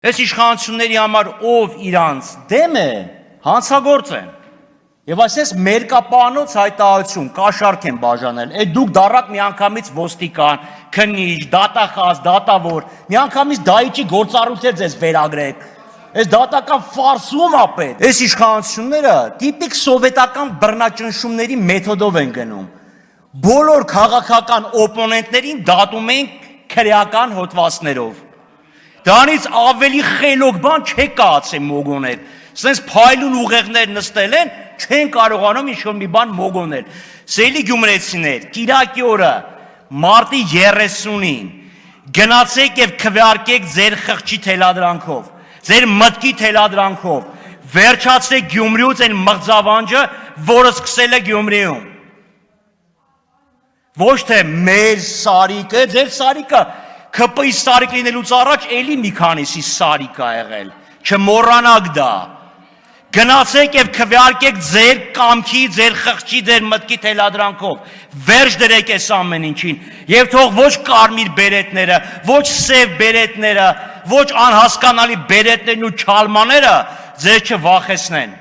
Այս իշխանությունների համար ով իրանց դեմ է, հանցագործ են։ Եվ այսպես մերկապանոց հայտարարություն կաշառք են բաժանել։ Այդ դուք դառաք միանգամից ոստիկան, քննիչ, դատախազ, դատավոր, միանգամից դահիճի գործառույթներ ձեզ վերագրեք։ Այս դատական ֆարսում ա պետք։ Այս իշխանությունները տիպիկ սովետական բռնաճնշումների մեթոդով են գնում։ Բոլոր քաղաքական օպոնենտներին դատում են քրեական հոդվածներով։ Դրանից ավելի խելոք բան չեք կայացել մոգոնել։ Սենց փայլուն ուղեղներ նստել են, չեն կարողանում ինչ-որ մի բան մոգոնել։ Սիրելի գյումրեցիներ, կիրակի օրը մարտի 30-ին գնացեք եւ քվեարկեք ձեր խղճի թելադրանքով, ձեր մտքի թելադրանքով, վերջացրեք Գյումրիուց այն մղձավանջը, որը սկսել է Գյումրիում։ Ոչ թե մեր սարիկը, ձեր սարիկը ԿՊ-ի սարիկ լինելուց առաջ էլի մի քանիսի սարիկ ա եղել, չմոռանաք դա։ Գնացեք եւ քվեարկեք ձեր կամքի, ձեր խղճի, ձեր մտքի թելադրանքով, վերջ դրեք այս ամեն ինչին, եւ թող ոչ կարմիր բերետները, ոչ սև բերետները, ոչ անհասկանալի բերետներն ու չալմաները ձեզ չվախեցնեն։